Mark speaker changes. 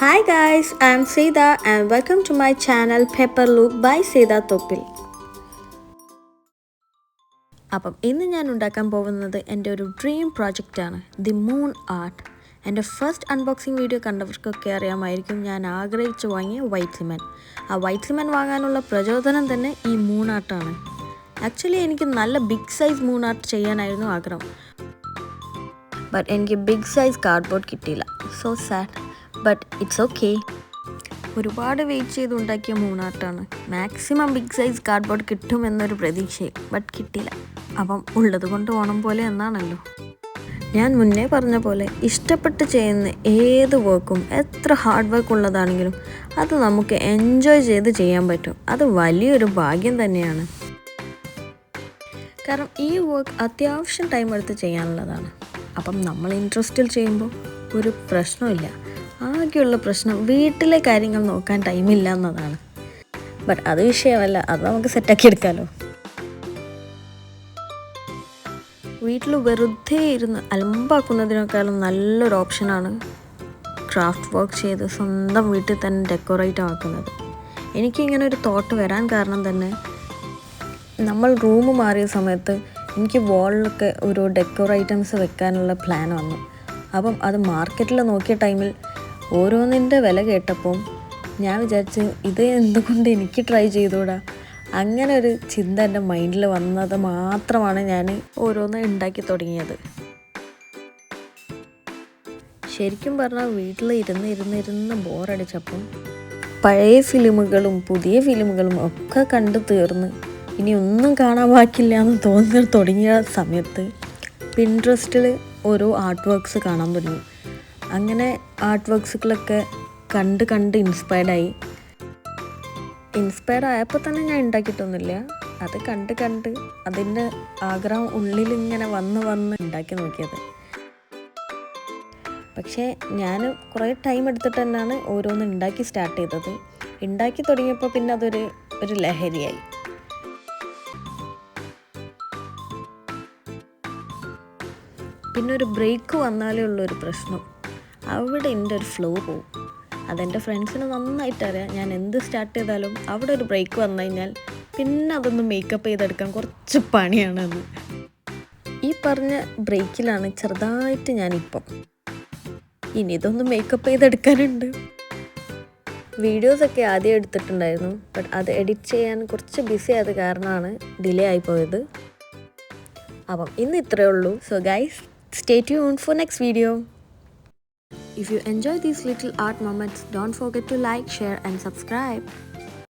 Speaker 1: Hi guys, I am Seda and welcome to my channel Pepper Loop by Seda Topil. അപ്പം ഇന്ന് ഞാൻ ഉണ്ടാക്കാൻ പോകുന്നത് എൻ്റെ ഒരു ഡ്രീം പ്രോജക്റ്റാണ് ദി മൂൺ ആർട്ട്. എൻ്റെ ഫസ്റ്റ് അൺബോക്സിങ് വീഡിയോ കണ്ടവർക്കൊക്കെ അറിയാമായിരിക്കും ഞാൻ ആഗ്രഹിച്ചു വാങ്ങിയ വൈറ്റ് സിമെൻറ്റ്. ആ വൈറ്റ് സിമെൻറ്റ് വാങ്ങാനുള്ള പ്രചോദനം തന്നെ ഈ മൂൺ ആർട്ടാണ്. ആക്ച്വലി എനിക്ക് നല്ല ബിഗ് സൈസ് മൂൺ ആർട്ട് ചെയ്യാനായിരുന്നു ആഗ്രഹം. ബട്ട് എനിക്ക് ബിഗ് സൈസ് കാർഡ്ബോർഡ് കിട്ടിയില്ല. So sad, but it's okay. ഒരുപാട് വെയിറ്റ് ചെയ്ത് ഉണ്ടാക്കിയ മൂണാർട്ടാണ്. മാക്സിമം ബിഗ് സൈസ് കാർഡ്ബോർഡ് കിട്ടുമെന്നൊരു പ്രതീക്ഷയിൽ, ബട്ട് കിട്ടിയില്ല. അപ്പം ഉള്ളത് കൊണ്ട് ഓണം പോലെ എന്നാണല്ലോ. ഞാൻ മുന്നേ പറഞ്ഞ പോലെ ഇഷ്ടപ്പെട്ട് ചെയ്യുന്ന ഏത് വർക്കും എത്ര ഹാർഡ് വർക്ക് ഉള്ളതാണെങ്കിലും അത് നമുക്ക് എൻജോയ് ചെയ്ത് ചെയ്യാൻ പറ്റും. അത് വലിയൊരു ഭാഗ്യം തന്നെയാണ്. കാരണം ഈ വർക്ക് അത്യാവശ്യം ടൈം എടുത്ത് ചെയ്യാനുള്ളതാണ്. അപ്പം നമ്മൾ ഇൻട്രസ്റ്റിൽ ചെയ്യുമ്പോൾ ഒരു പ്രശ്നമില്ല. ആകെയുള്ള പ്രശ്നം വീട്ടിലെ കാര്യങ്ങൾ നോക്കാൻ ടൈമില്ല എന്നതാണ്. ബട്ട് അത് വിഷയമല്ല, അത് നമുക്ക് സെറ്റാക്കി എടുക്കാമല്ലോ. വീട്ടിൽ വെറുതെ ഇരുന്ന് അലമ്പാക്കുന്നതിനേക്കാളും നല്ലൊരു ഓപ്ഷനാണ് ക്രാഫ്റ്റ് വർക്ക് ചെയ്ത് സ്വന്തം വീട്ടിൽ തന്നെ ഡെക്കറേറ്റ് ആക്കുന്നത്. എനിക്കിങ്ങനെ ഒരു തോട്ട് വരാൻ കാരണം തന്നെ നമ്മൾ റൂം മാറിയ സമയത്ത് എനിക്ക് വാളിലൊക്കെ ഒരു ഡെക്കോർ ഐറ്റംസ് വെക്കാനുള്ള പ്ലാൻ വന്നു. അപ്പം അത് മാർക്കറ്റിൽ നോക്കിയ ടൈമിൽ ഓരോന്നിൻ്റെ വില കേട്ടപ്പം ഞാൻ വിചാരിച്ച് ഇത് എന്തുകൊണ്ട് എനിക്ക് ട്രൈ ചെയ്തുകൂടാ. അങ്ങനെ ഒരു ചിന്ത എൻ്റെ മൈൻഡിൽ വന്നത് മാത്രമാണ് ഞാൻ ഓരോന്ന് ഉണ്ടാക്കി തുടങ്ങിയത്. ശരിക്കും പറഞ്ഞാൽ വീട്ടിൽ ഇരുന്ന് ബോറടിച്ചപ്പം പഴയ ഫിലിമുകളും പുതിയ ഫിലിമുകളും ഒക്കെ കണ്ടു തീർന്ന് ഇനി ഒന്നും കാണാൻ ബാക്കില്ല എന്ന് തോന്നി തുടങ്ങിയ സമയത്ത് പിൻട്രസ്റ്റിൽ ഓരോ ആർട്ട് വർക്ക്സ് കാണാൻ തുടങ്ങി. അങ്ങനെ ആർട്ട് വർക്ക്സുകളൊക്കെ കണ്ട് ഇൻസ്പയർഡ് ആയപ്പോൾ തന്നെ ഞാൻ ഉണ്ടാക്കിയിട്ടൊന്നുമില്ല. അത് കണ്ട് അതിൻ്റെ ആഗ്രഹം ഉള്ളിലിങ്ങനെ വന്ന് ഉണ്ടാക്കി നോക്കിയത്. പക്ഷേ ഞാൻ കുറേ ടൈം എടുത്തിട്ട് തന്നെയാണ് ഓരോന്ന് ഉണ്ടാക്കി സ്റ്റാർട്ട് ചെയ്തത്. ഉണ്ടാക്കി തുടങ്ങിയപ്പോൾ പിന്നെ അതൊരു ലഹരിയായി. പിന്നെ ഒരു ബ്രേക്ക് വന്നാലേ ഉള്ളൊരു പ്രശ്നം, അവിടെ എൻ്റെ ഒരു ഫ്ലോ പോവും. അതെൻ്റെ ഫ്രണ്ട്സിന് നന്നായിട്ട് അറിയാം. ഞാൻ എന്ത് സ്റ്റാർട്ട് ചെയ്താലും അവിടെ ഒരു ബ്രേക്ക് വന്നു കഴിഞ്ഞാൽ പിന്നെ അതൊന്ന് മേക്കപ്പ് ചെയ്തെടുക്കാൻ കുറച്ച് പണിയാണെന്ന്. ഈ പറഞ്ഞ ബ്രേക്കിലാണ് ചെറുതായിട്ട് ഞാനിപ്പം. ഇനി ഇതൊന്ന് മേക്കപ്പ് ചെയ്തെടുക്കാനുണ്ട്. വീഡിയോസൊക്കെ ആദ്യം എടുത്തിട്ടുണ്ടായിരുന്നു, ബട്ട് അത് എഡിറ്റ് ചെയ്യാൻ കുറച്ച് ബിസി ആയത് കാരണമാണ് ഡിലേ ആയിപ്പോയത്. അപ്പം ഇന്ന് ഇത്രയേ ഉള്ളൂ. So guys, stay tuned for next video. If you enjoy these little art moments, don't forget to like, share and subscribe.